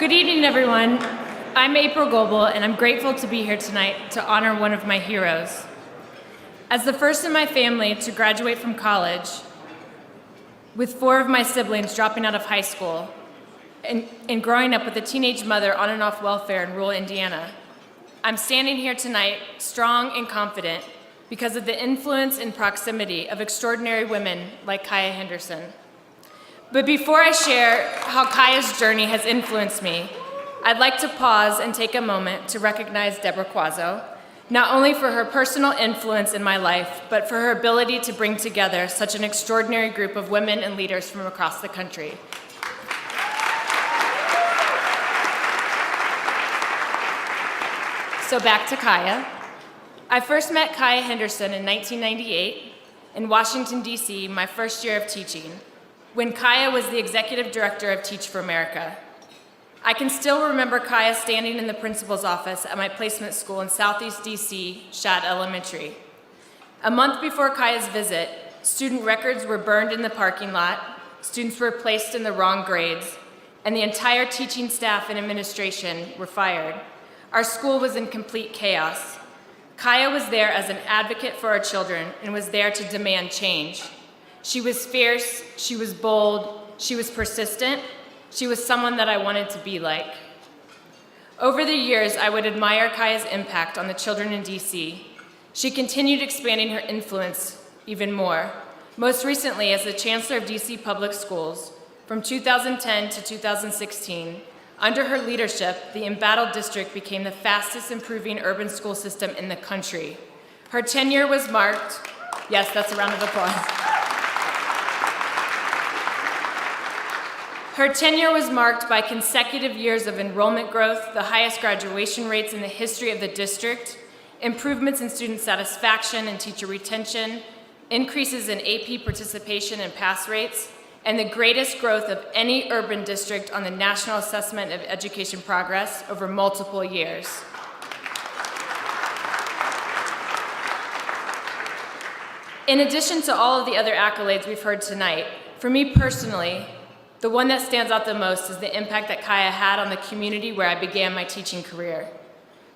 Good evening, everyone. I'm April Goebel, and I'm grateful to be here tonight to honor one of my heroes. As the first in my family to graduate from college, with 4 of my siblings dropping out of high school, and growing up with a teenage mother on and off welfare in rural Indiana, I'm standing here tonight strong and confident because of the influence and proximity of extraordinary women like Kaya Henderson. But before I share how Kaya's journey has influenced me, I'd like to pause and take a moment to recognize Deborah Quazzo, not only for her personal influence in my life, but for her ability to bring together such an extraordinary group of women and leaders from across the country. So back to Kaya. I first met Kaya Henderson in 1998 in Washington, D.C., my first year of teaching, when Kaya was the executive director of Teach for America. I can still remember Kaya standing in the principal's office at my placement school in Southeast D.C., Shad Elementary. A month before Kaya's visit, student records were burned in the parking lot, students were placed in the wrong grades, and the entire teaching staff and administration were fired. Our school was in complete chaos. Kaya was there as an advocate for our children and was there to demand change. She was fierce, she was bold, she was persistent, she was someone that I wanted to be like. Over the years, I would admire Kaya's impact on the children in DC. She continued expanding her influence even more, most recently as the Chancellor of DC Public Schools from 2010 to 2016. Under her leadership, the embattled district became the fastest improving urban school system in the country. Her tenure was marked, yes, that's a round of applause. Her tenure was marked by consecutive years of enrollment growth, the highest graduation rates in the history of the district, improvements in student satisfaction and teacher retention, increases in AP participation and pass rates, and the greatest growth of any urban district on the National Assessment of Education Progress over multiple years. In addition to all of the other accolades we've heard tonight, for me personally, the one that stands out the most is the impact that Kaya had on the community where I began my teaching career.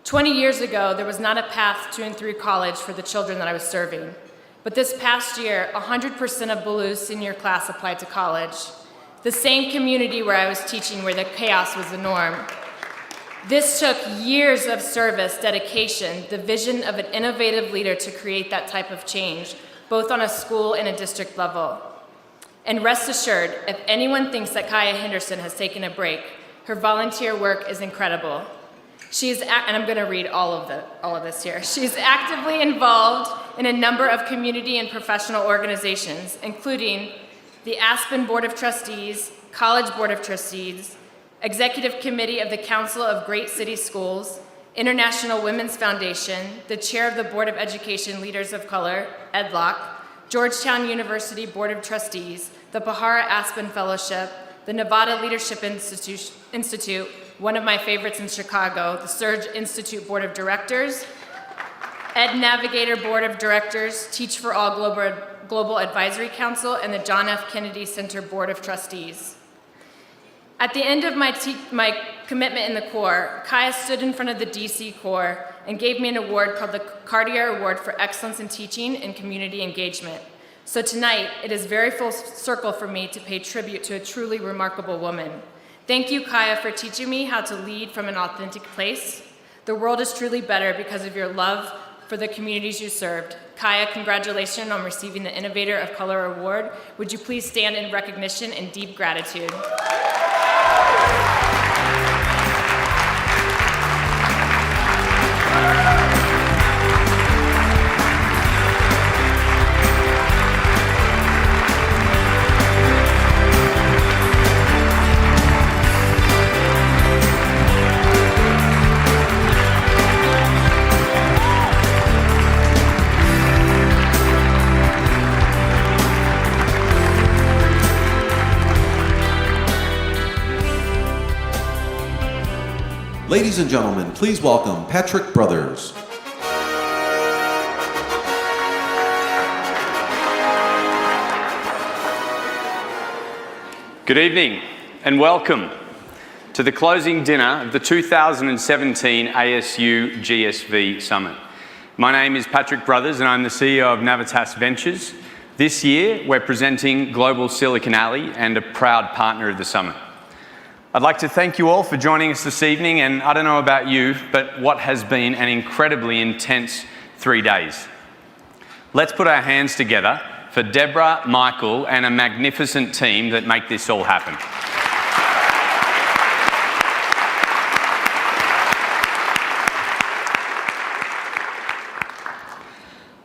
20 years ago, there was not a path to and through college for the children that I was serving. But this past year, 100% of Ballew's senior class applied to college, the same community where I was teaching where the chaos was the norm. This took years of service, dedication, the vision of an innovative leader to create that type of change, both on a school and a district level. And rest assured, if anyone thinks that Kaya Henderson has taken a break, her volunteer work is incredible. And I'm going to read all of this here. She's actively involved in a number of community and professional organizations, including the Aspen Board of Trustees, College Board of Trustees, Executive Committee of the Council of Great City Schools, International Women's Foundation, the Chair of the Board of Education Leaders of Color, EDLOC, Georgetown University Board of Trustees, the Pahara Aspen Fellowship, the Nevada Leadership Institute, one of my favorites in Chicago, the Surge Institute Board of Directors, Ed Navigator Board of Directors, Teach for All Global Advisory Council, and the John F. Kennedy Center Board of Trustees. At the end of my commitment in the Corps, Kaya stood in front of the DC Corps and gave me an award called the Cartier Award for Excellence in Teaching and Community Engagement. So tonight, it is very full circle for me to pay tribute to a truly remarkable woman. Thank you, Kaya, for teaching me how to lead from an authentic place. The world is truly better because of your love for the communities you served. Kaya, congratulations on receiving the Innovator of Color Award. Would you please stand in recognition and deep gratitude? Ladies and gentlemen, please welcome Patrick Brothers. Good evening and welcome. to the closing dinner of the 2017 ASU GSV Summit. My name is Patrick Brothers and I'm the CEO of Navitas Ventures. This year, we're presenting Global Silicon Alley and a proud partner of the summit. I'd like to thank you all for joining us this evening, and I don't know about you, but what has been an incredibly intense 3 days. Let's put our hands together for Deborah, Michael, and a magnificent team that make this all happen.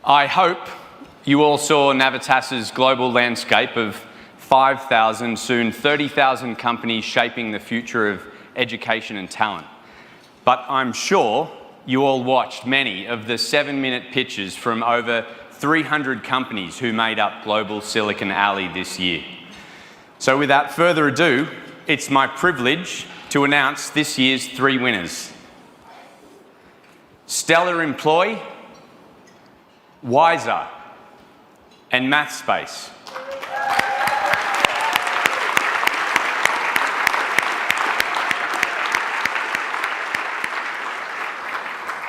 I hope you all saw Navitas's global landscape of 5,000, soon 30,000 companies shaping the future of education and talent. But I'm sure you all watched many of the 7-minute pitches from over 300 companies who made up Global Silicon Alley this year. So without further ado, it's my privilege to announce this year's 3 winners. Stellar Employ, Wiser, and MathSpace.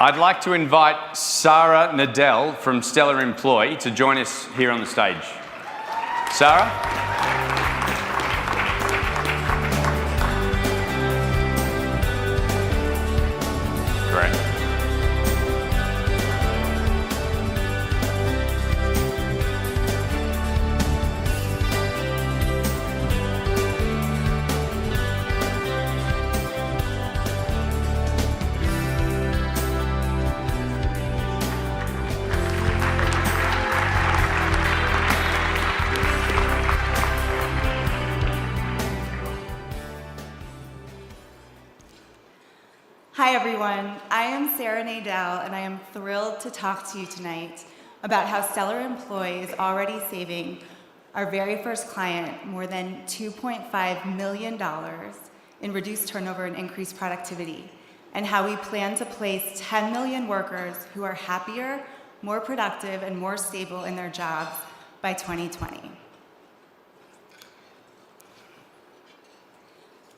I'd like to invite Sarah Nadell from Stellar Employ to join us here on the stage. Sarah? Great. Hi everyone, I am Sarah Nadell and I am thrilled to talk to you tonight about how Stellar Employ is already saving our very first client more than $2.5 million in reduced turnover and increased productivity, and how we plan to place 10 million workers who are happier, more productive, and more stable in their jobs by 2020.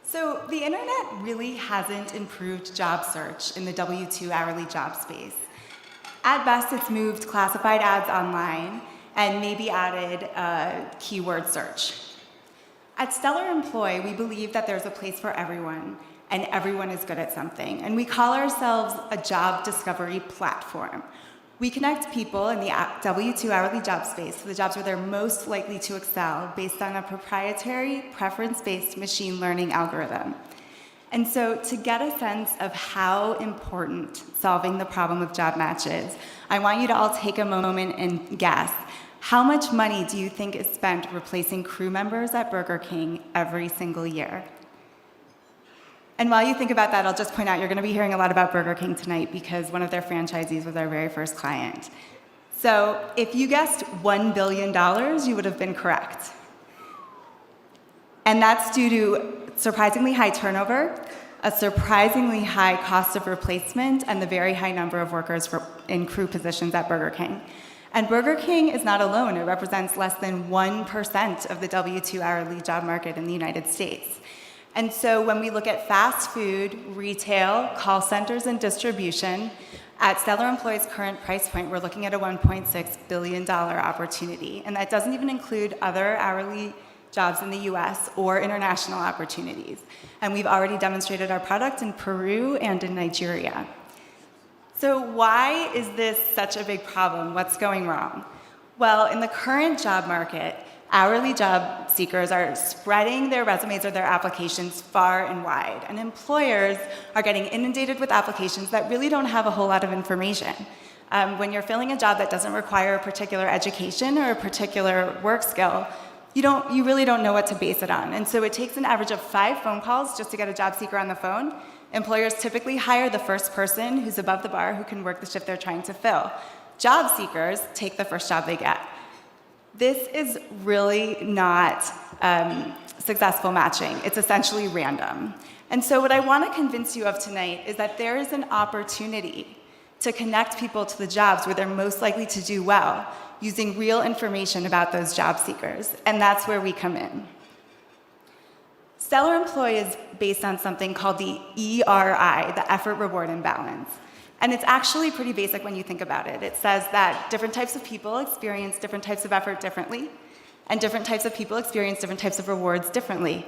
So the internet really hasn't improved job search in the W-2 hourly job space. At best, it's moved classified ads online and maybe added a keyword search. At Stellar Employ, we believe that there's a place for everyone, and everyone is good at something. And we call ourselves a job discovery platform. We connect people in the W-2 hourly job space to the jobs where they're most likely to excel based on a proprietary, preference-based machine learning algorithm. And so to get a sense of how important solving the problem of job matches, I want you to all take a moment and guess, how much money do you think is spent replacing crew members at Burger King every single year? And while you think about that, I'll just point out you're going to be hearing a lot about Burger King tonight because one of their franchisees was our very first client. So if you guessed $1 billion, you would have been correct. And that's due to surprisingly high turnover, a surprisingly high cost of replacement, and the very high number of workers in crew positions at Burger King. And Burger King is not alone. It represents less than 1% of the W-2 hourly job market in the United States. And so when we look at fast food, retail, call centers, and distribution, at Stellar Employ's current price point, we're looking at a $1.6 billion opportunity. And that doesn't even include other hourly jobs in the US or international opportunities. And we've already demonstrated our product in Peru and in Nigeria. So why is this such a big problem? What's going wrong? Well, in the current job market, hourly job seekers are spreading their resumes or their applications far and wide, and employers are getting inundated with applications that really don't have a whole lot of information. When you're filling a job that doesn't require a particular education or a particular work skill, you really don't know what to base it on. And so it takes an average of 5 phone calls just to get a job seeker on the phone. Employers typically hire the first person who's above the bar who can work the shift they're trying to fill. Job seekers take the first job they get. This is really not successful matching. It's essentially random. And so what I want to convince you of tonight is that there is an opportunity to connect people to the jobs where they're most likely to do well, using real information about those job seekers. And that's where we come in. Stellar Employee is based on something called the ERI, the effort reward imbalance. And it's actually pretty basic when you think about it. It says that different types of people experience different types of effort differently, and different types of people experience different types of rewards differently.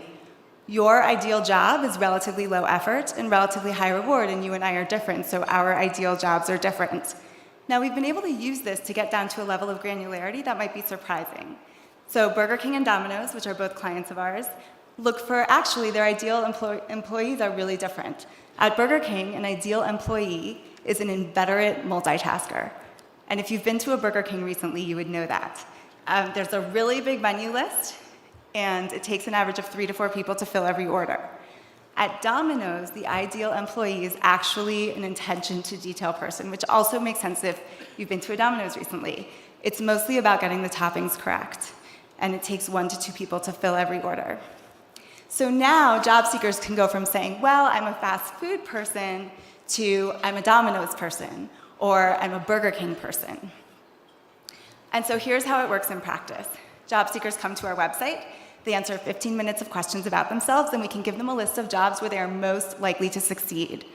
Your ideal job is relatively low effort and relatively high reward, and you and I are different, so our ideal jobs are different. Now, we've been able to use this to get down to a level of granularity that might be surprising. So Burger King and Domino's, which are both clients of ours, look for actually their ideal employees are really different. At Burger King, an ideal employee is an inveterate multitasker. And if you've been to a Burger King recently, you would know that. There's a really big menu list, and it takes an average of 3 to 4 people to fill every order. At Domino's, the ideal employee is actually an attention to detail person, which also makes sense if you've been to a Domino's recently. It's mostly about getting the toppings correct, and it takes 1 to 2 people to fill every order. So now job seekers can go from saying, well, I'm a fast food person, to I'm a Domino's person, or I'm a Burger King person. And so here's how it works in practice. Job seekers come to our website, they answer 15 minutes of questions about themselves, and we can give them a list of jobs where they are most likely to succeed.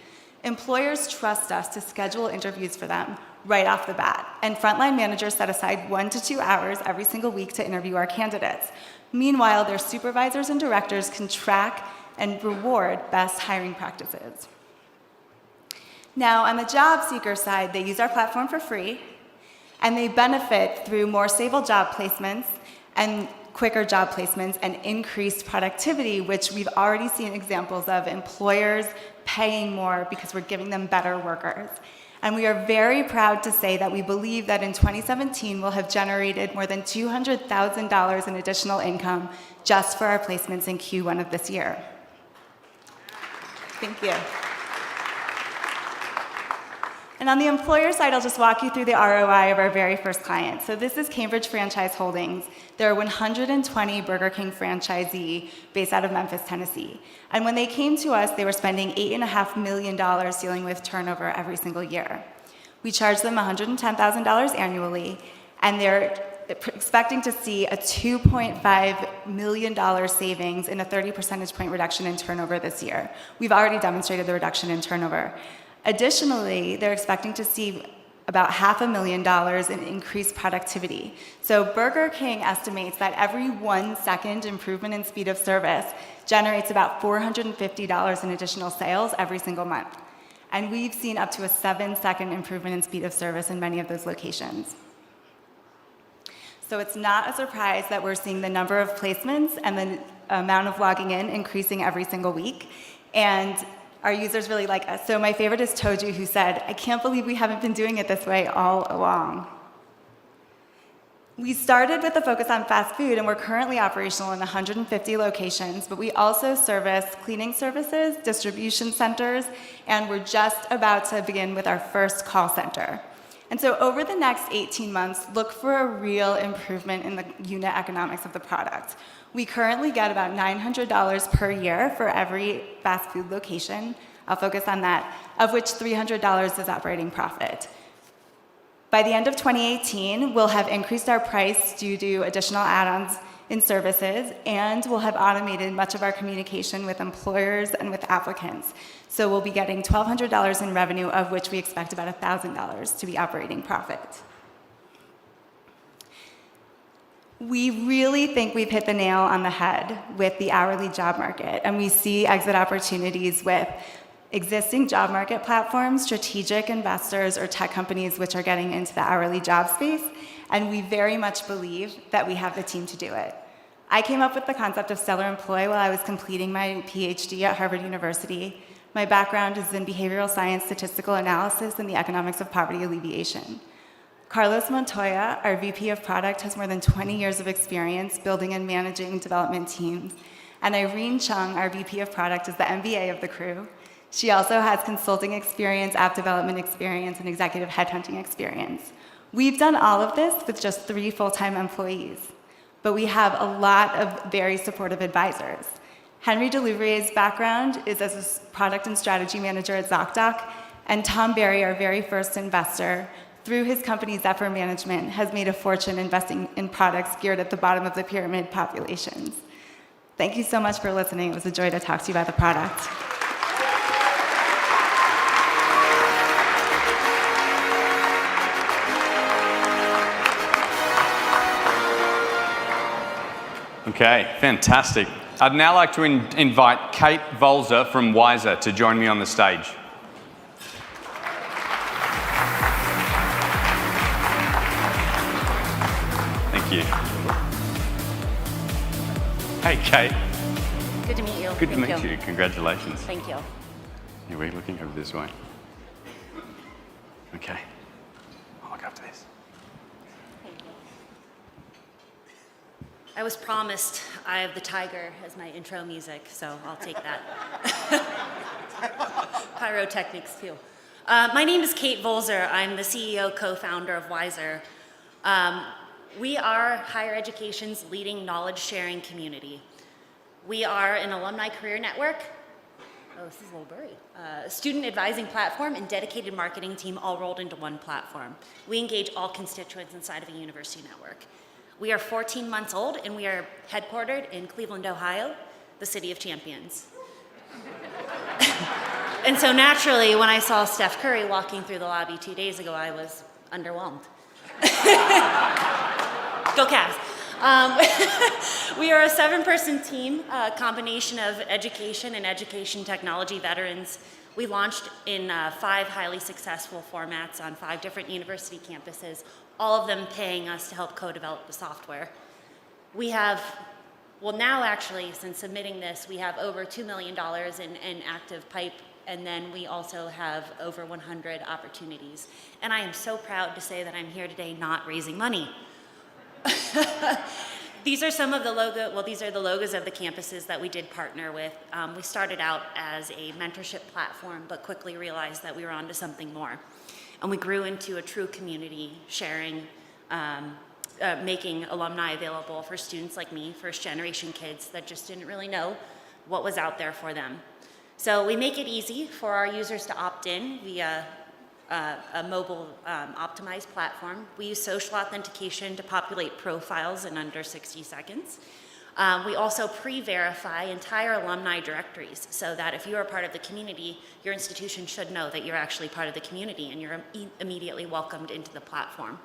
Employers trust us to schedule interviews for them right off the bat, and frontline managers set aside 1 to 2 hours every single week to interview our candidates. Meanwhile, their supervisors and directors can track and reward best hiring practices. Now, on the job seeker side, they use our platform for free, and they benefit through more stable job placements and quicker job placements and increased productivity, which we've already seen examples of employers paying more because we're giving them better workers. And we are very proud to say that we believe that in 2017 we'll have generated more than $200,000 in additional income just for our placements in Q1 of this year. Thank you. And on the employer side, I'll just walk you through the ROI of our very first client. So this is Cambridge Franchise Holdings. They're a 120 Burger King franchisee based out of Memphis, Tennessee. And when they came to us, they were spending $8.5 million dealing with turnover every single year. We charged them $110,000 annually, and they're expecting to see a $2.5 million savings in a 30 percentage point reduction in turnover this year. We've already demonstrated the reduction in turnover. Additionally, they're expecting to see about $500,000 in increased productivity. So Burger King estimates that every 1 second improvement in speed of service generates about $450 in additional sales every single month. And we've seen up to a 7-second improvement in speed of service in many of those locations. So it's not a surprise that we're seeing the number of placements and the amount of logging in increasing every single week. And our users really like us. So my favorite is Toju, who said, "I can't believe we haven't been doing it this way all along." We started with a focus on fast food, and we're currently operational in 150 locations, but we also service cleaning services, distribution centers, and we're just about to begin with our first call center. And so over the next 18 months, look for a real improvement in the unit economics of the product. We currently get about $900 per year for every fast food location. I'll focus on that, of which $300 is operating profit. By the end of 2018, we'll have increased our price due to additional add-ons in services, and we'll have automated much of our communication with employers and with applicants. So we'll be getting $1,200 in revenue, of which we expect about $1,000 to be operating profit. We really think we've hit the nail on the head with the hourly job market, and we see exit opportunities with existing job market platforms, strategic investors, or tech companies which are getting into the hourly job space, and we very much believe that we have the team to do it. I came up with the concept of Stellar Employee while I was completing my PhD at Harvard University. My background is in behavioral science, statistical analysis, and the economics of poverty alleviation. Carlos Montoya, our VP of Product, has more than 20 years of experience building and managing development teams. And Irene Chung, our VP of Product, is the MBA of the crew. She also has consulting experience, app development experience, and executive headhunting experience. We've done all of this with just 3 full-time employees, but we have a lot of very supportive advisors. Henry Delouvrier's background is as a product and strategy manager at ZocDoc, and Tom Berry, our very first investor, through his company Zephyr Management, has made a fortune investing in products geared at the bottom of the pyramid populations. Thank you so much for listening. It was a joy to talk to you about the product. Okay, fantastic. I'd now like to invite Kate Volzer from Wiser to join me on the stage. Thank you. Hey, Kate. Good to meet you. Good to meet you. Congratulations. Thank you. Yeah, we're looking over this way. Okay. I'll look after this. I was promised Eye of the Tiger as my intro music, so I'll take that. Pyrotechnics, too. My name is Kate Volzer. I'm the CEO, co-founder of Wiser. We are higher education's leading knowledge-sharing community. We are an alumni career network. Oh, this is a little blurry. Student advising platform and dedicated marketing team all rolled into one platform. We engage all constituents inside of a university network. We are 14 months old, and we are headquartered in Cleveland, Ohio, the city of champions. And so naturally, when I saw Steph Curry walking through the lobby 2 days ago, I was underwhelmed. Go Cavs. We are a 7-person team, a combination of education and education technology veterans. We launched in 5 highly successful formats on 5 different university campuses, all of them paying us to help co-develop the software. We have, well now actually, since submitting this, we have over $2 million in active pipe, and then we also have over 100 opportunities. And I am so proud to say that I'm here today not raising money. These are some of the these are the logos of the campuses that we did partner with. We started out as a mentorship platform, but quickly realized that we were onto something more. And we grew into a true community, sharing, making alumni available for students like me, first generation kids that just didn't really know what was out there for them. So we make it easy for our users to opt in via a mobile optimized platform. We use social authentication to populate profiles in under 60 seconds. We also pre-verify entire alumni directories so that if you are part of the community, your institution should know that you're actually part of the community and you're immediately welcomed into the platform.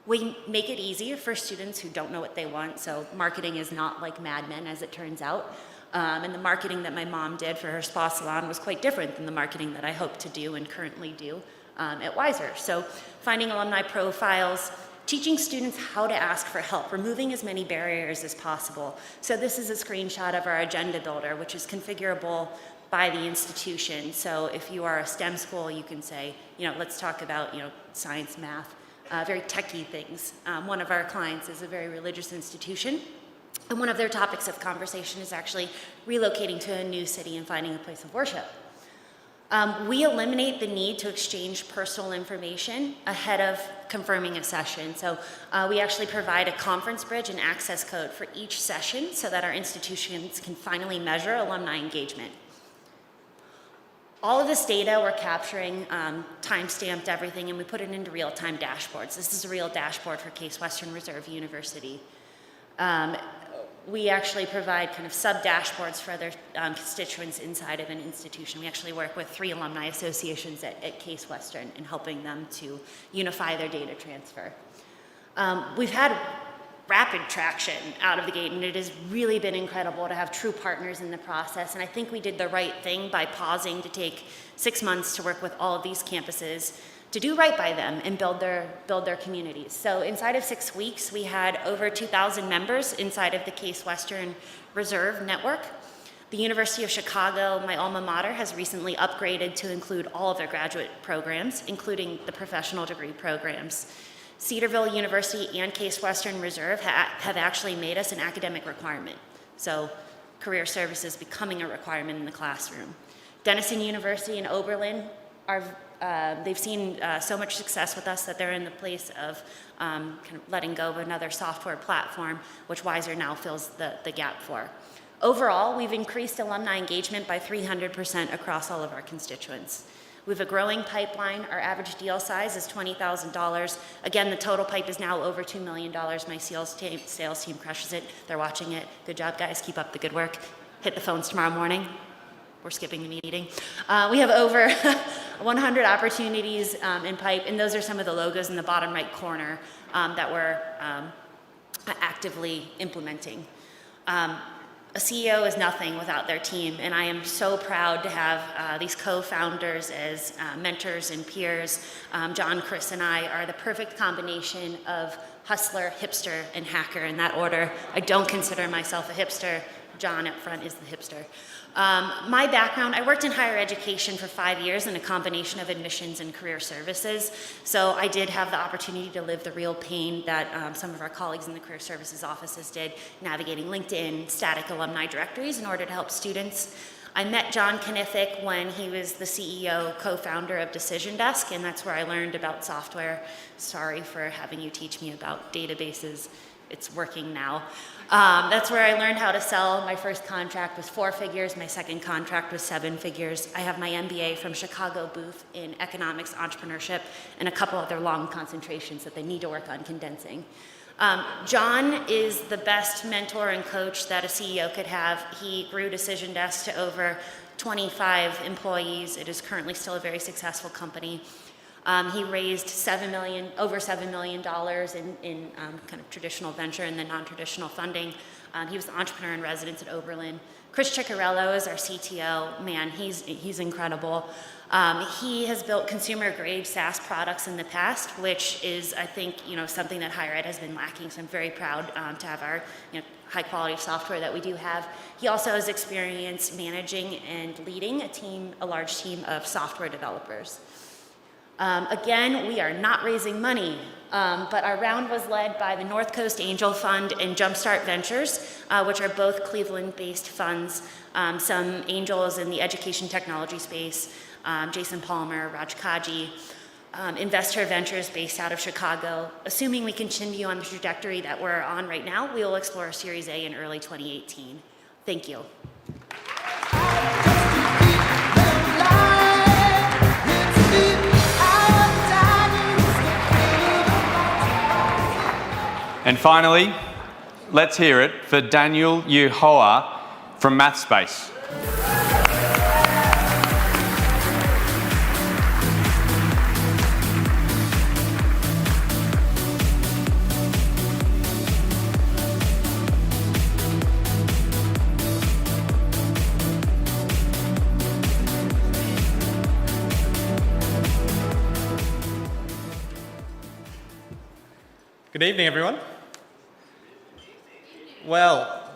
We make it easier for students who don't know what they want, so marketing is not like Mad Men, as it turns out. And the marketing that my mom did for her spa salon was quite different than the marketing that I hope to do and currently do at Wiser. So finding alumni profiles, teaching students how to ask for help, removing as many barriers as possible. So this is a screenshot of our agenda builder, which is configurable by the institution. So if you are a STEM school, you can say, let's talk about, science, math, very techie things. One of our clients is a very religious institution, and one of their topics of conversation is actually relocating to a new city and finding a place of worship. We eliminate the need to exchange personal information ahead of confirming a session. So we actually provide a conference bridge and access code for each session so that our institutions can finally measure alumni engagement. All of this data we're capturing, time-stamped everything, and we put it into real-time dashboards. This is a real dashboard for Case Western Reserve University. We actually provide kind of sub-dashboards for other constituents inside of an institution. We actually work with 3 alumni associations at Case Western in helping them to unify their data transfer. We've had rapid traction out of the gate, and it has really been incredible to have true partners in the process. And I think we did the right thing by pausing to take 6 months to work with all of these campuses to do right by them and build their communities. So inside of 6 weeks, we had over 2,000 members inside of the Case Western Reserve Network. The University of Chicago, my alma mater, has recently upgraded to include all of their graduate programs, including the professional degree programs. Cedarville University and Case Western Reserve have actually made us an academic requirement. So career services becoming a requirement in the classroom. Denison University and Oberlin they've seen so much success with us that they're in the place of kind of letting go of another software platform, which Wiser now fills the gap for. Overall, we've increased alumni engagement by 300% across all of our constituents. We have a growing pipeline. Our average deal size is $20,000. Again, the total pipe is now over $2 million. My sales team crushes it. They're watching it. Good job, guys. Keep up the good work. Hit the phones tomorrow morning. We're skipping the meeting. We have over 100 opportunities in pipe, and those are some of the logos in the bottom right corner that we're actively implementing. A CEO is nothing without their team, and I am so proud to have these co-founders as mentors and peers. John, Chris, and I are the perfect combination of hustler, hipster, and hacker in that order. I don't consider myself a hipster. John up front is the hipster. My background, I worked in higher education for 5 years in a combination of admissions and career services. So I did have the opportunity to live the real pain that some of our colleagues in the career services offices did, navigating LinkedIn, static alumni directories in order to help students. I met John Kniffick when he was the CEO, co-founder of Decision Desk, and that's where I learned about software. Sorry for having you teach me about databases. It's working now. That's where I learned how to sell. My first contract was 4 figures. My second contract was 7 figures. I have my MBA from Chicago Booth in economics, entrepreneurship, and a couple other long concentrations that they need to work on condensing. John is the best mentor and coach that a CEO could have. He grew Decision Desk to over 25 employees. It is currently still a very successful company. He raised over $7 million in kind of traditional venture and then non-traditional funding. He was the entrepreneur in residence at Oberlin. Chris Ciccarello is our CTO. Man, he's incredible. He has built consumer-grade SaaS products in the past, which is, I think, something that higher ed has been lacking. So I'm very proud to have our high-quality software that we do have. He also has experience managing and leading a large team of software developers. Again, we are not raising money, but our round was led by the North Coast Angel Fund and Jumpstart Ventures, which are both Cleveland-based funds. Some angels in the education technology space, Jason Palmer, Raj Kaji, Investor Ventures based out of Chicago. Assuming we continue on the trajectory that we're on right now, we will explore a Series A in early 2018. Thank you. And finally, let's hear it for Daniel Yehoah from MathSpace. Good evening, everyone. Well,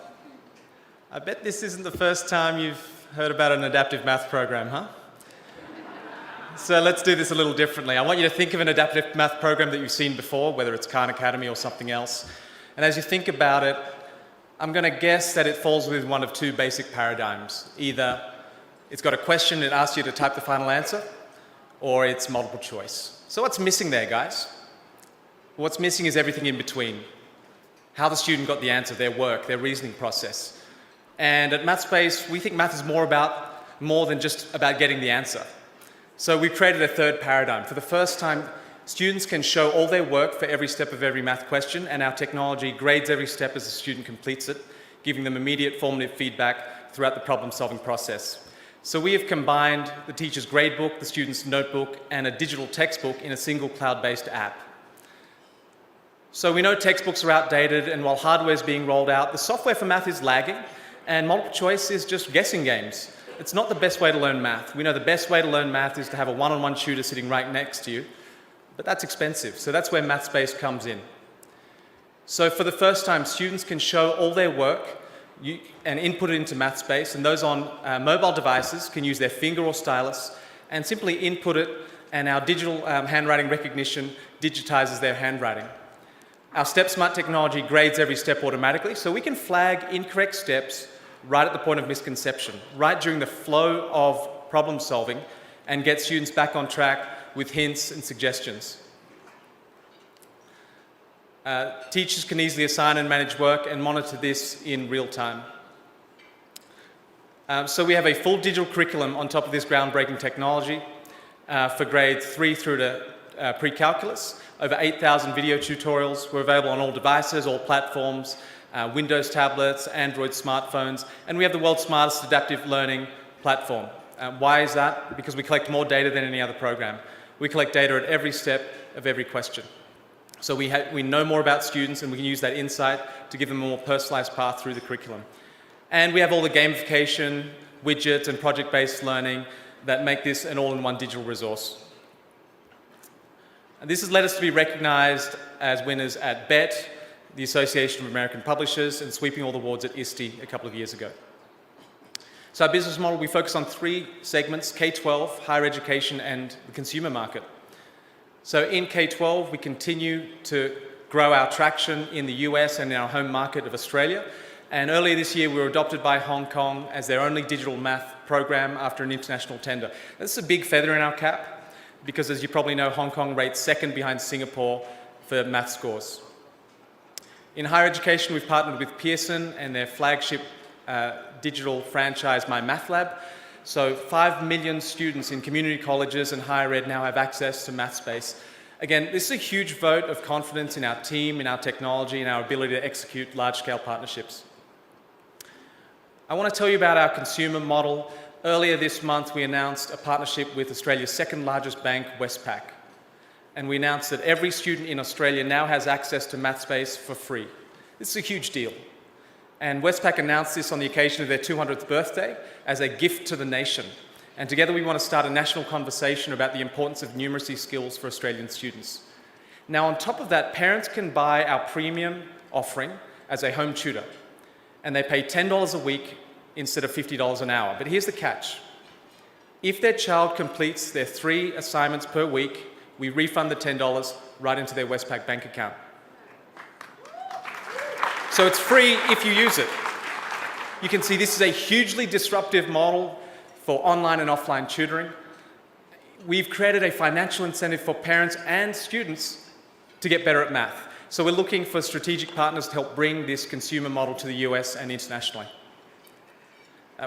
I bet this isn't the first time you've heard about an adaptive math program, huh? So let's do this a little differently. I want you to think of an adaptive math program that you've seen before, whether it's Khan Academy or something else. And as you think about it, I'm going to guess that it falls within one of 2 basic paradigms. Either it's got a question that asks you to type the final answer, or it's multiple choice. So what's missing there, guys? What's missing is everything in between. How the student got the answer, their work, their reasoning process. And at MathSpace, we think math is more than just about getting the answer. So we've created a 3rd paradigm. For the first time, students can show all their work for every step of every math question, and our technology grades every step as the student completes it, giving them immediate formative feedback throughout the problem-solving process. So we have combined the teacher's gradebook, the student's notebook, and a digital textbook in a single cloud-based app. So we know textbooks are outdated, and while hardware is being rolled out, the software for math is lagging, and multiple choice is just guessing games. It's not the best way to learn math. We know the best way to learn math is to have a one-on-one tutor sitting right next to you, but that's expensive, so that's where MathSpace comes in. So for the first time, students can show all their work and input it into MathSpace, and those on mobile devices can use their finger or stylus and simply input it, and our digital handwriting recognition digitizes their handwriting. Our StepSmart technology grades every step automatically, so we can flag incorrect steps right at the point of misconception, right during the flow of problem solving, and get students back on track with hints and suggestions. Teachers can easily assign and manage work and monitor this in real time. So we have a full digital curriculum on top of this groundbreaking technology. for grades 3 through to pre-calculus. Over 8,000 video tutorials. We're available on all devices, all platforms, Windows tablets, Android smartphones, and we have the world's smartest adaptive learning platform. Why is that? Because we collect more data than any other program. We collect data at every step of every question. So we know more about students, and we can use that insight to give them a more personalized path through the curriculum. And we have all the gamification, widgets, and project-based learning that make this an all-in-one digital resource. And this has led us to be recognized as winners at BET, the Association of American Publishers, and sweeping all the awards at ISTE a couple of years ago. So our business model, we focus on 3 segments: K-12, higher education, and the consumer market. So in K-12, we continue to grow our traction in the US and in our home market of Australia. And earlier this year, we were adopted by Hong Kong as their only digital math program after an international tender. This is a big feather in our cap, because as you probably know, Hong Kong rates second behind Singapore for math scores. In higher education, we've partnered with Pearson and their flagship digital franchise, My Math Lab. So 5 million students in community colleges and higher ed now have access to MathSpace. Again, this is a huge vote of confidence in our team, in our technology, and our ability to execute large-scale partnerships. I want to tell you about our consumer model. Earlier this month, we announced a partnership with Australia's second largest bank, Westpac. And we announced that every student in Australia now has access to MathSpace for free. This is a huge deal. And Westpac announced this on the occasion of their 200th birthday as a gift to the nation. And together we want to start a national conversation about the importance of numeracy skills for Australian students. Now, on top of that, parents can buy our premium offering as a home tutor. And they pay $10 a week instead of $50 an hour. But here's the catch. If their child completes their 3 assignments per week, we refund the $10 right into their Westpac bank account. So it's free if you use it. You can see this is a hugely disruptive model for online and offline tutoring. We've created a financial incentive for parents and students to get better at math. So we're looking for strategic partners to help bring this consumer model to the US and internationally.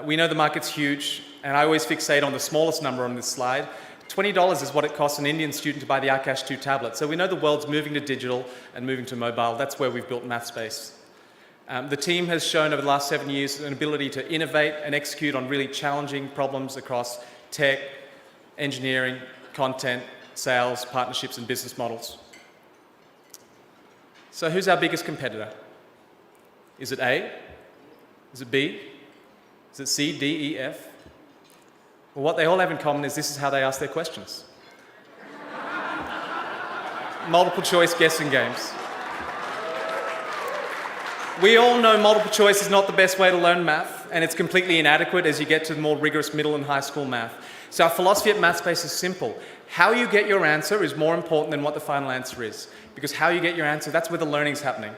We know the market's huge, and I always fixate on the smallest number on this slide. $20 is what it costs an Indian student to buy the Akash 2 tablet. So we know the world's moving to digital and moving to mobile. That's where we've built MathSpace. The team has shown over the last 7 years an ability to innovate and execute on really challenging problems across tech, engineering, content, sales, partnerships, and business models. So who's our biggest competitor? Is it A? Is it B? Is it C, D, E, F? Well, what they all have in common is this is how they ask their questions. Multiple choice guessing games. We all know multiple choice is not the best way to learn math, and it's completely inadequate as you get to the more rigorous middle and high school math. So our philosophy at MathSpace is simple. How you get your answer is more important than what the final answer is. Because how you get your answer, that's where the learning's happening.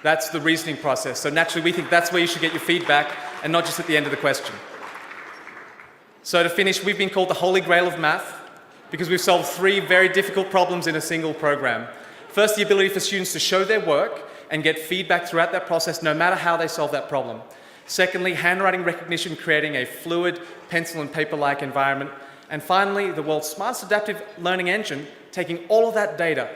That's the reasoning process. So naturally, we think that's where you should get your feedback, and not just at the end of the question. So to finish, we've been called the Holy Grail of math because we've solved 3 very difficult problems in a single program. First, the ability for students to show their work and get feedback throughout that process, no matter how they solve that problem. Secondly, handwriting recognition, creating a fluid, pencil and paper-like environment. And finally, the world's smartest adaptive learning engine, taking all of that data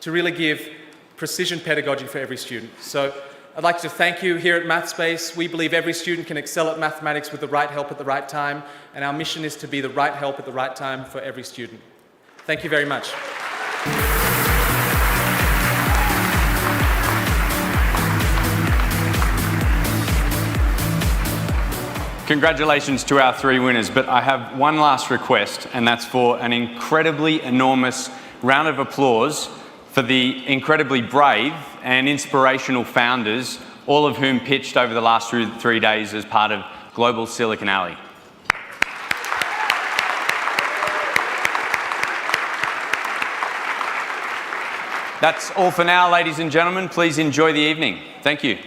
to really give precision pedagogy for every student. So I'd like to thank you here at MathSpace. We believe every student can excel at mathematics with the right help at the right time, and our mission is to be the right help at the right time for every student. Thank you very much. Congratulations to our 3 winners, but I have one last request, and that's for an incredibly enormous round of applause for the incredibly brave and inspirational founders, all of whom pitched over the last 3 days as part of Global Silicon Alley. That's all for now, ladies and gentlemen. Please enjoy the evening. Thank you.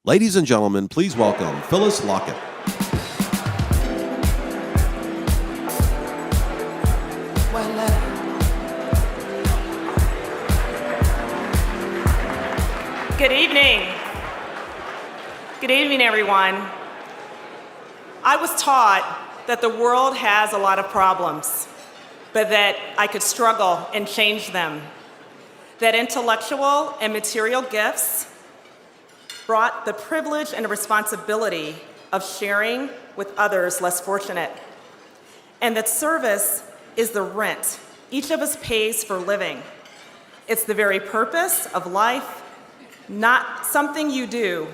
Ladies and gentlemen, please welcome Phyllis Lockett. Good evening. Good evening, everyone. I was taught that the world has a lot of problems, but that I could struggle and change them. That intellectual and material gifts brought the privilege and responsibility of sharing with others less fortunate. And that service is the rent each of us pays for living. It's the very purpose of life, not something you do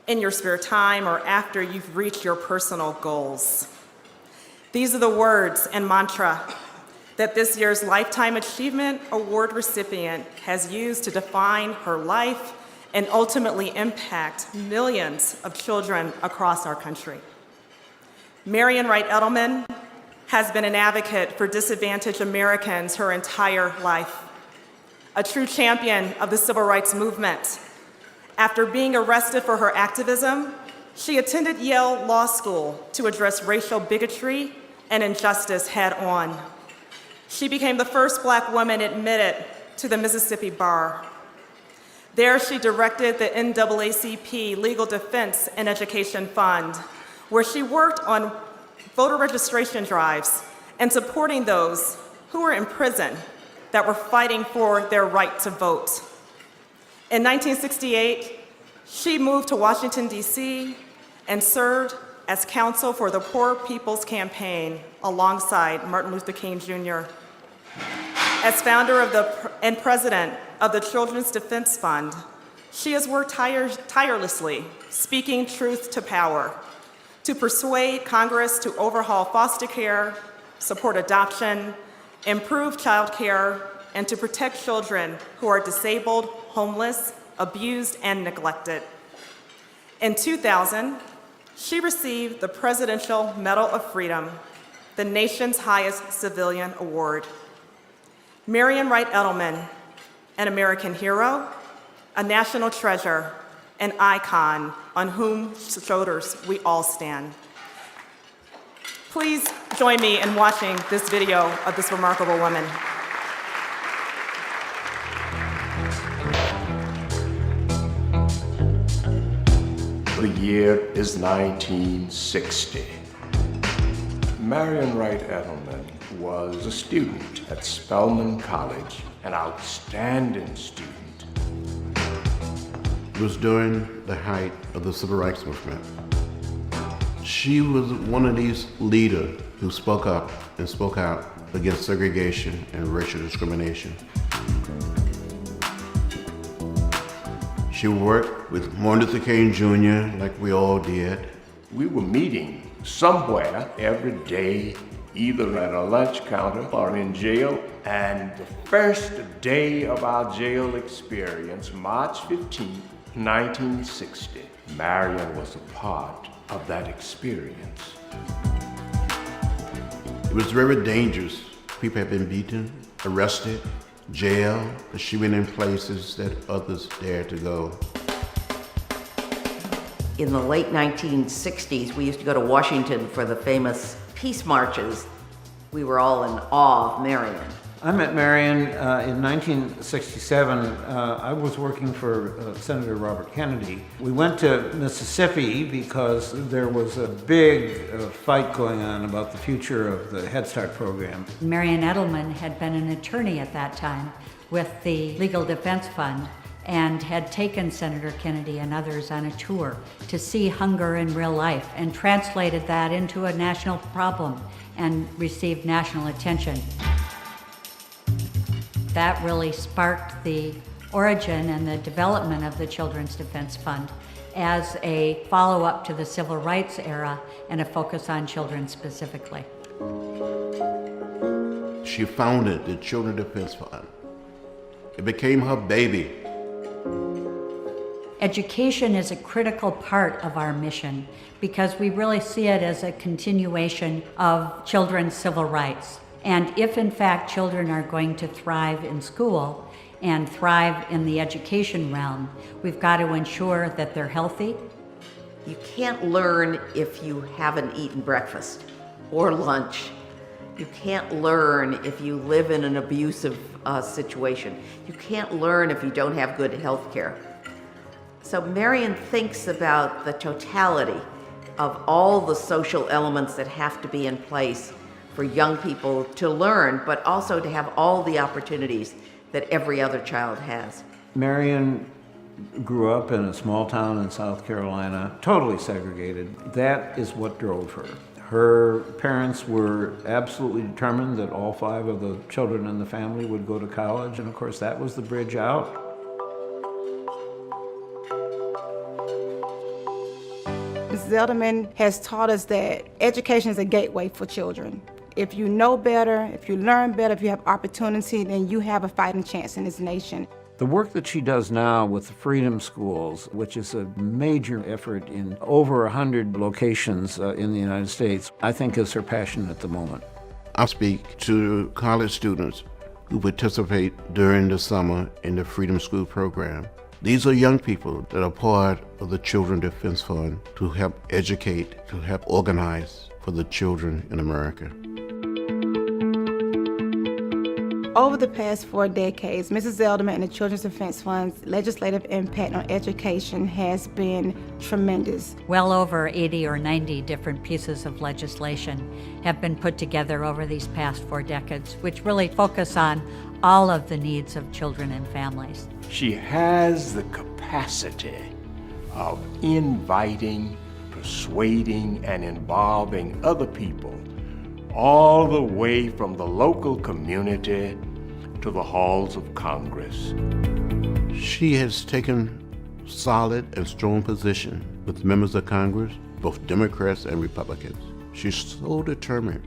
in your spare time or after you've reached your personal goals. These are the words and mantra that this year's Lifetime Achievement Award recipient has used to define her life and ultimately impact millions of children across our country. Marian Wright Edelman has been an advocate for disadvantaged Americans her entire life, a true champion of the civil rights movement. After being arrested for her activism, she attended Yale Law School to address racial bigotry and injustice head-on. She became the first Black woman admitted to the Mississippi Bar. There, she directed the NAACP Legal Defense and Education Fund, where she worked on voter registration drives and supporting those who were in prison that were fighting for their right to vote. In 1968, she moved to Washington, D.C., and served as counsel for the Poor People's Campaign alongside Martin Luther King Jr. As founder and president of the Children's Defense Fund, she has worked tirelessly, speaking truth to power, to persuade Congress to overhaul foster care, support adoption, improve child care, and to protect children who are disabled, homeless, abused, and neglected. In 2000, she received the Presidential Medal of Freedom, the nation's highest civilian award. Marian Wright Edelman, an American hero, a national treasure, an icon on whose shoulders we all stand. Please join me in watching this video of this remarkable woman. The year is 1960. Marian Wright Edelman was a student at Spelman College, an outstanding student. It was during the height of the civil rights movement. She was one of these leaders who spoke up and spoke out against segregation and racial discrimination. She worked with Martin Luther King Jr. like we all did. We were meeting somewhere every day, either at a lunch counter or in jail. And the first day of our jail experience, March 15, 1960, Marian was a part of that experience. It was very dangerous. People had been beaten, arrested, jailed, but she went in places that others dared to go. In the late 1960s, we used to go to Washington for the famous peace marches. We were all in awe of Marian. I met Marian in 1967. I was working for Senator Robert Kennedy. We went to Mississippi because there was a big fight going on about the future of the Head Start program. Marian Edelman had been an attorney at that time with the Legal Defense Fund and had taken Senator Kennedy and others on a tour to see hunger in real life and translated that into a national problem and received national attention. That really sparked the origin and the development of the Children's Defense Fund as a follow-up to the civil rights era and a focus on children specifically. She founded the Children's Defense Fund. It became her baby. Education is a critical part of our mission because we really see it as a continuation of children's civil rights. And if in fact children are going to thrive in school and thrive in the education realm, we've got to ensure that they're healthy. You can't learn if you haven't eaten breakfast or lunch. You can't learn if you live in an abusive situation. You can't learn if you don't have good health care. So Marian thinks about the totality of all the social elements that have to be in place for young people to learn, but also to have all the opportunities that every other child has. Marian grew up in a small town in South Carolina, totally segregated. That is what drove her. Her parents were absolutely determined that all 5 of the children in the family would go to college, and of course that was the bridge out. Mrs. Zelderman has taught us that education is a gateway for children. If you know better, if you learn better, if you have opportunity, then you have a fighting chance in this nation. The work that she does now with the Freedom Schools, which is a major effort in over 100 locations in the United States, I think is her passion at the moment. I speak to college students who participate during the summer in the Freedom School program. These are young people that are part of the Children Defense Fund to help educate, to help organize for the children in America. Over the past 4 decades, Mrs. Zelderman and the Children's Defense Fund's legislative impact on education has been tremendous. Well over 80 or 90 different pieces of legislation have been put together over these past 4 decades, which really focus on all of the needs of children and families. She has the capacity of inviting, persuading, and involving other people all the way from the local community to the halls of Congress. She has taken solid and strong position with members of Congress, both Democrats and Republicans. She's so determined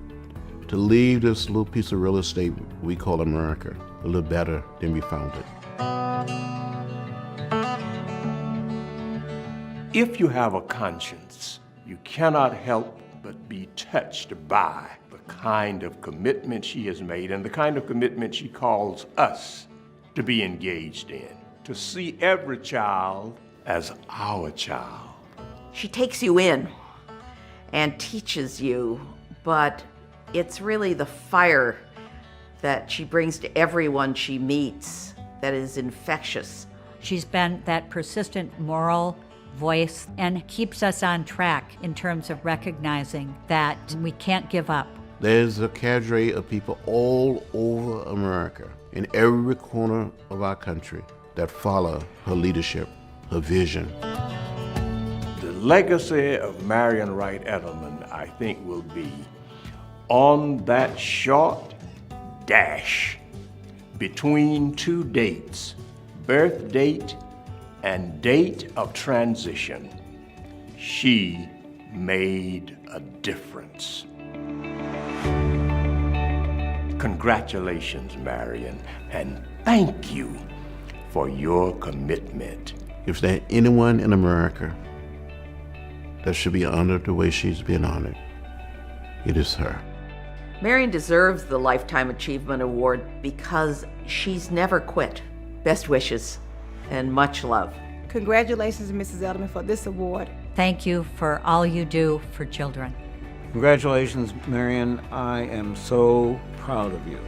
to leave this little piece of real estate we call America a little better than we found it. If you have a conscience, you cannot help but be touched by the kind of commitment she has made and the kind of commitment she calls us to be engaged in, to see every child as our child. She takes you in and teaches you, but it's really the fire that she brings to everyone she meets that is infectious. She's been that persistent moral voice and keeps us on track in terms of recognizing that we can't give up. There's a cadre of people all over America, in every corner of our country, that follow her leadership, her vision. The legacy of Marion Wright Edelman, I think, will be on that short dash between 2 dates, birth date and date of transition. She made a difference. Congratulations, Marion, and thank you for your commitment. If there's anyone in America that should be honored the way she's been honored, it is her. Marion deserves the Lifetime Achievement Award because she's never quit. Best wishes and much love. Congratulations, Mrs. Zelderman, for this award. Thank you for all you do for children. Congratulations, Marion. I am so proud of you.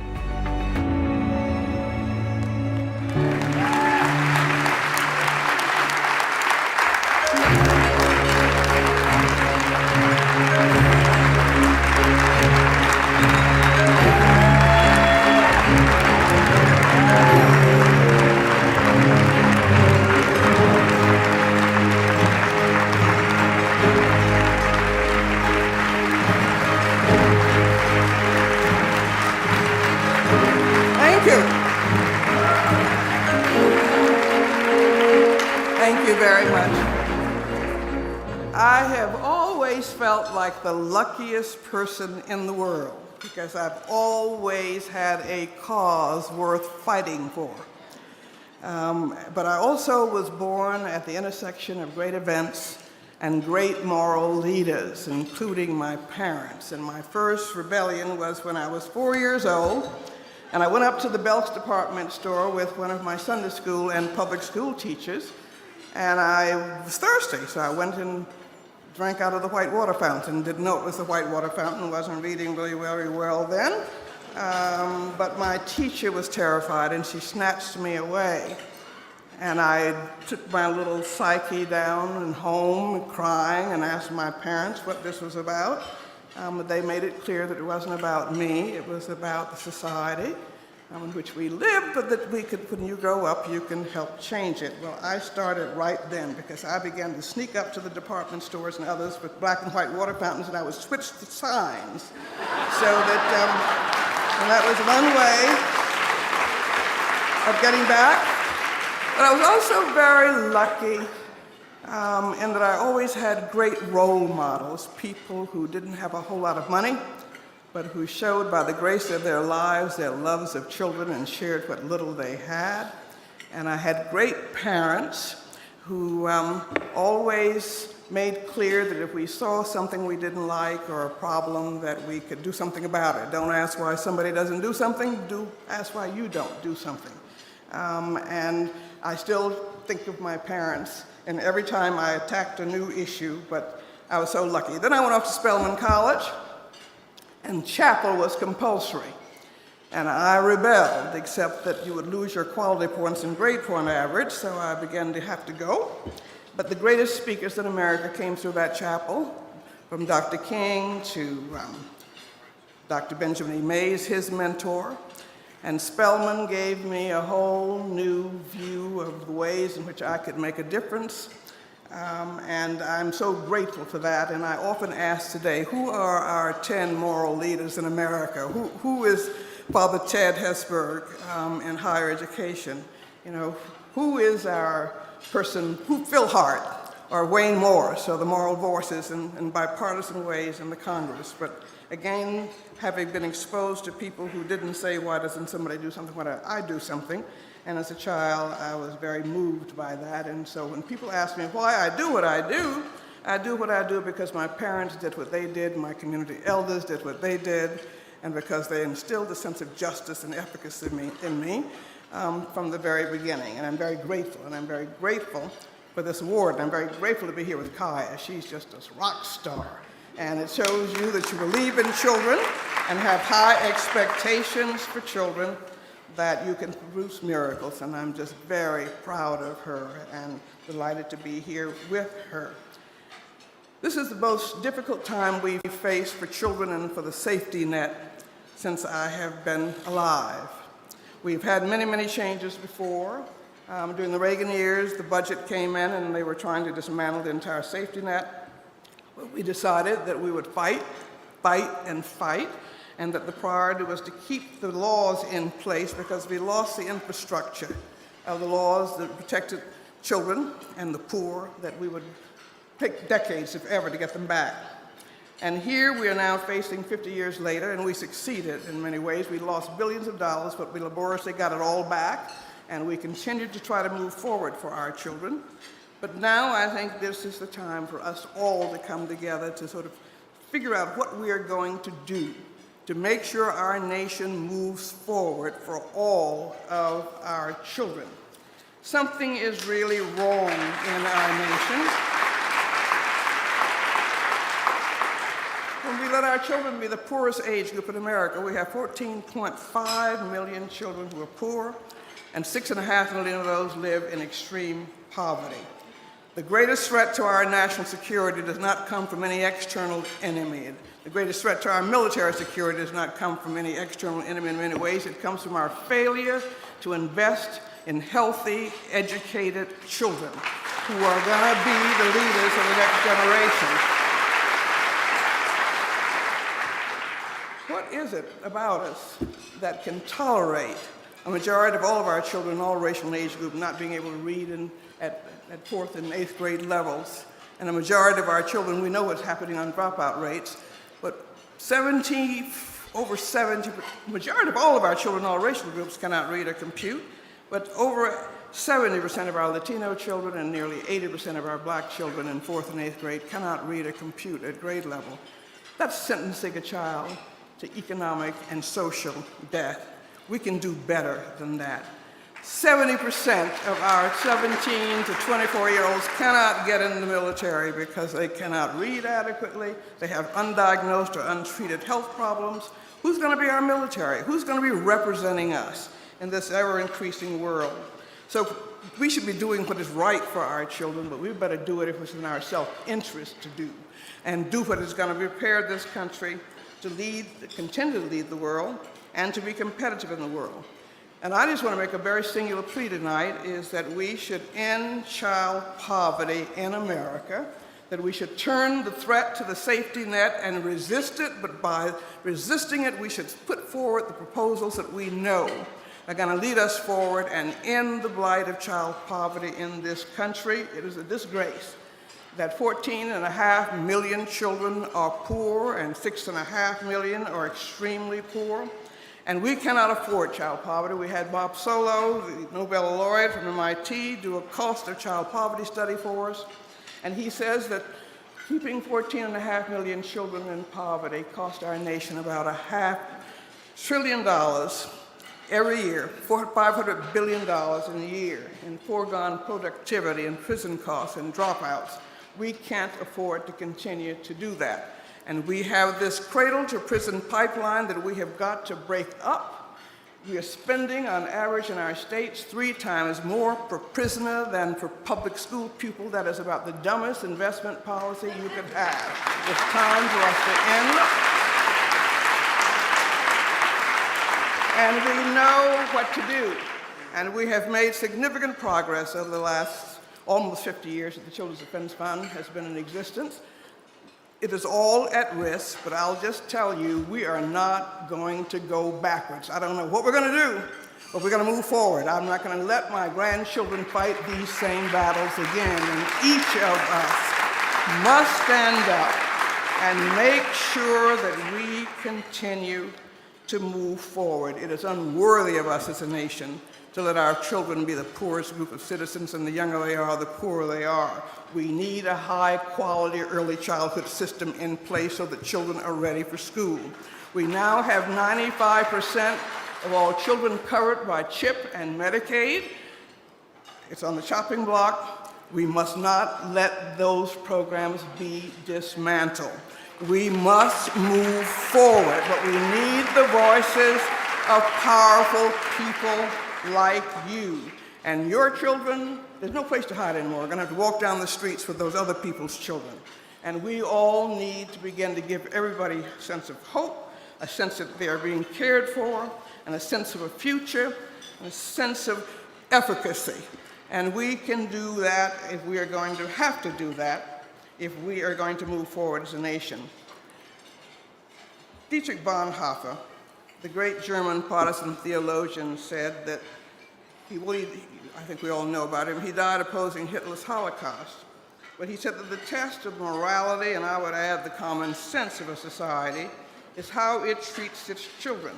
Thank you very much. I have always felt like the luckiest person in the world because I've always had a cause worth fighting for. But I also was born at the intersection of great events and great moral leaders, including my parents. And my first rebellion was when I was 4 years old, and I went up to the Belk's department store with one of my Sunday school and public school teachers, and I was thirsty, so I went and drank out of the white water fountain. Didn't know it was the white water fountain, wasn't reading really very well then, but my teacher was terrified and she snatched me away. And I took my little psyche down and home crying and asked my parents what this was about. But they made it clear that it wasn't about me, it was about the society in which we live, but that we could, when you grow up, you can help change it. Well, I started right then because I began to sneak up to the department stores and others with black and white water fountains, and I would switch the signs so that, and that was one way of getting back. But I was also very lucky in that I always had great role models, people who didn't have a whole lot of money, but who showed by the grace of their lives their loves of children and shared what little they had. And I had great parents who always made clear that if we saw something we didn't like or a problem, that we could do something about it. Don't ask why somebody doesn't do something, ask why you don't do something. And I still think of my parents, and every time I attacked a new issue, but I was so lucky. Then I went off to Spelman College, and chapel was compulsory. And I rebelled, except that you would lose your quality points and grade point average, so I began to have to go. But the greatest speakers in America came through that chapel, from Dr. King to Dr. Benjamin E. Mays, his mentor. And Spelman gave me a whole new view of the ways in which I could make a difference. And I'm so grateful for that. And I often ask today, who are our 10 moral leaders in America? Who is Father Ted Hesburgh in higher education? You know, who is our person, Phil Hart or Wayne Morris, or the moral voices in bipartisan ways in the Congress? But again, having been exposed to people who didn't say, why doesn't somebody do something, why don't I do something? And as a child, I was very moved by that. And so when people ask me why I do what I do what I do because my parents did what they did, my community elders did what they did, and because they instilled a sense of justice and efficacy in me from the very beginning. And I'm very grateful, and I'm very grateful for this award. And I'm very grateful to be here with Kaya. She's just a rock star. And it shows you that you believe in children and have high expectations for children, that you can produce miracles. And I'm just very proud of her and delighted to be here with her. This is the most difficult time we've faced for children and for the safety net since I have been alive. We've had many, many changes before. During the Reagan years, the budget came in and they were trying to dismantle the entire safety net. But we decided that we would fight, and fight, and that the priority was to keep the laws in place because we lost the infrastructure of the laws that protected children and the poor, that we would take decades, if ever, to get them back. And here we are now facing 50 years later, and we succeeded in many ways. We lost billions of dollars, but we laboriously got it all back, and we continue to try to move forward for our children. But now I think this is the time for us all to come together to sort of figure out what we are going to do to make sure our nation moves forward for all of our children. Something is really wrong in our nation when we let our children be the poorest age group in America. We have 14.5 million children who are poor, and 6.5 million of those live in extreme poverty. The greatest threat to our national security does not come from any external enemy. The greatest threat to our military security does not come from any external enemy in many ways. It comes from our failure to invest in healthy, educated children who are going to be the leaders of the next generation. What is it about us that can tolerate a majority of all of our children, all racial and age group, not being able to read at 4th and 8th grade levels, and a majority of our children, we know what's happening on dropout rates, but majority of all of our children, all racial groups, cannot read or compute, but over 70% of our Latino children and nearly 80% of our black children in 4th and 8th grade cannot read or compute at grade level. That's sentencing a child to economic and social death. We can do better than that. 70% of our 17 to 24-year-olds cannot get in the military because they cannot read adequately. They have undiagnosed or untreated health problems. Who's going to be our military? Who's going to be representing us in this ever-increasing world? So we should be doing what is right for our children, but we better do it if it's in our self-interest to do, and do what is going to prepare this country to continue to lead the world, and to be competitive in the world. And I just want to make a very singular plea tonight, is that we should end child poverty in America, that we should turn the threat to the safety net and resist it, but by resisting it, we should put forward the proposals that we know are going to lead us forward and end the blight of child poverty in this country. It is a disgrace that 14.5 million children are poor and 6.5 million are extremely poor. And we cannot afford child poverty. We had Bob Solow, the Nobel laureate from MIT, do a cost of child poverty study for us. And he says that keeping 14.5 million children in poverty cost our nation about $500 billion every year, $500 billion in a year in foregone productivity and prison costs and dropouts. We can't afford to continue to do that. And we have this cradle to prison pipeline that we have got to break up. We are spending on average in our states 3 times more per prisoner than for public school pupil. That is about the dumbest investment policy you could have. It's time for us to end. And we know what to do. And we have made significant progress over the last almost 50 years that the Children's Defense Fund has been in existence. It is all at risk, but I'll just tell you, we are not going to go backwards. I don't know what we're going to do, but we're going to move forward. I'm not going to let my grandchildren fight these same battles again. And each of us must stand up and make sure that we continue to move forward. It is unworthy of us as a nation to let our children be the poorest group of citizens, and the younger they are, the poorer they are. We need a high-quality early childhood system in place so that children are ready for school. We now have 95% of all children covered by CHIP and Medicaid. It's on the chopping block. We must not let those programs be dismantled. We must move forward, but we need the voices of powerful people like you. And your children, there's no place to hide anymore. We're going to have to walk down the streets with those other people's children. And we all need to begin to give everybody a sense of hope, a sense that they are being cared for, and a sense of a future, and a sense of efficacy. And we can do that if we are going to have to do that, if we are going to move forward as a nation. Dietrich Bonhoeffer, the great German Protestant theologian, said that I think we all know about him, he died opposing Hitler's Holocaust. But he said that the test of morality, and I would add the common sense of a society, is how it treats its children.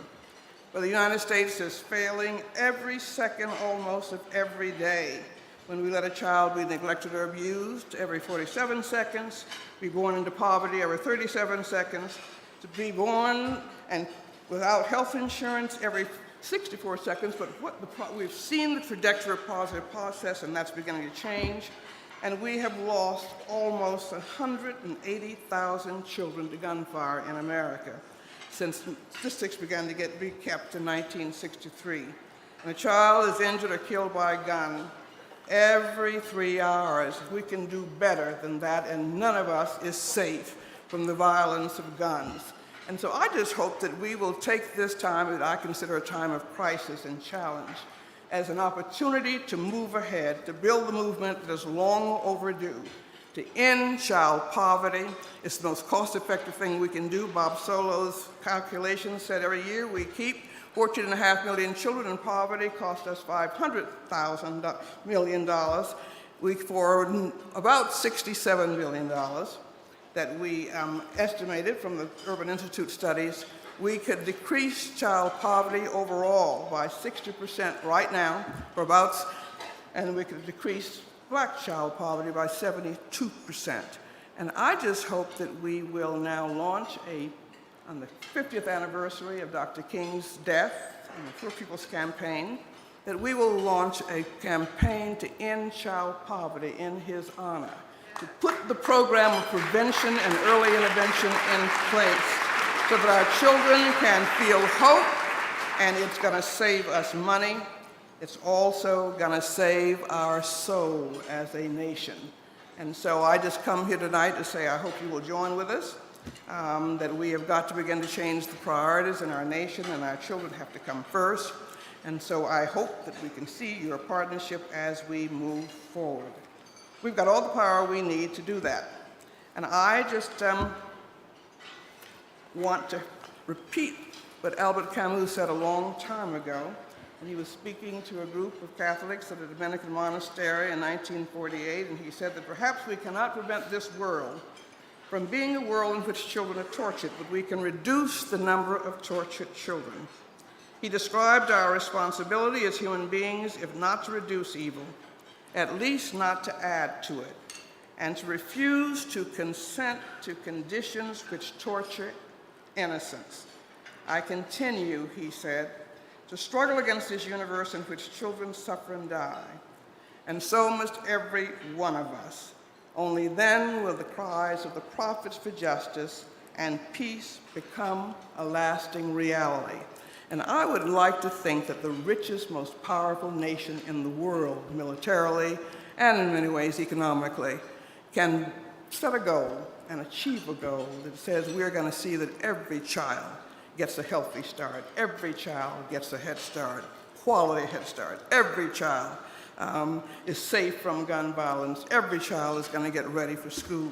But the United States is failing every second almost of every day. When we let a child be neglected or abused every 47 seconds, be born into poverty every 37 seconds, to be born and without health insurance every 64 seconds, but we've seen the trajectory of positive process, and that's beginning to change. And we have lost almost 180,000 children to gunfire in America since statistics began to be kept in 1963. When a child is injured or killed by a gun, every 3 hours, we can do better than that, and none of us is safe from the violence of guns. And so I just hope that we will take this time that I consider a time of crisis and challenge as an opportunity to move ahead, to build the movement that is long overdue, to end child poverty. It's the most cost-effective thing we can do. Bob Solow's calculations said every year we keep 14.5 million children in poverty, cost us $500 million. For about $67 billion that we estimated from the Urban Institute studies, we could decrease child poverty overall by 60% right now, and we could decrease Black child poverty by 72%. And I just hope that we will now launch on the 50th anniversary of Dr. King's death, and the Poor People's Campaign, that we will launch a campaign to end child poverty in his honor, to put the program of prevention and early intervention in place so that our children can feel hope, and it's going to save us money. It's also going to save our soul as a nation. And so I just come here tonight to say I hope you will join with us, that we have got to begin to change the priorities in our nation, and our children have to come first. And so I hope that we can see your partnership as we move forward. We've got all the power we need to do that. And I just want to repeat what Albert Camus said a long time ago, And he was speaking to a group of Catholics at a Dominican monastery in 1948, and he said that perhaps we cannot prevent this world from being a world in which children are tortured, but we can reduce the number of tortured children. He described our responsibility as human beings, if not to reduce evil, at least not to add to it, and to refuse to consent to conditions which torture innocence. I continue, he said, to struggle against this universe in which children suffer and die, and so must every one of us. Only then will the cries of the prophets for justice and peace become a lasting reality. And I would like to think that the richest, most powerful nation in the world, militarily and in many ways economically, can set a goal and achieve a goal that says we're going to see that every child gets a healthy start, every child gets a head start, quality head start, every child is safe from gun violence, every child is going to get ready for school,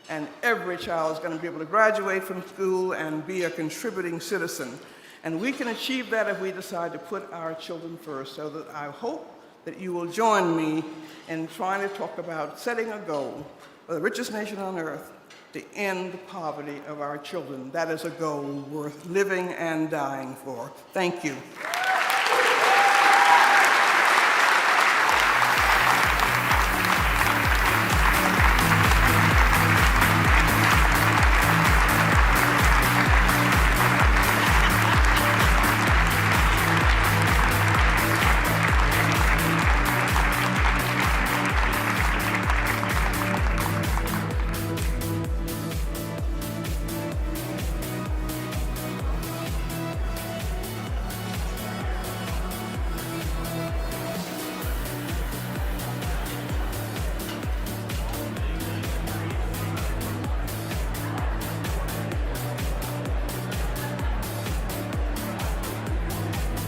and every child is going to be able to graduate from school and be a contributing citizen. And we can achieve that if we decide to put our children first. So that I hope that you will join me in trying to talk about setting a goal for the richest nation on earth to end the poverty of our children. That is a goal worth living and dying for. Thank you.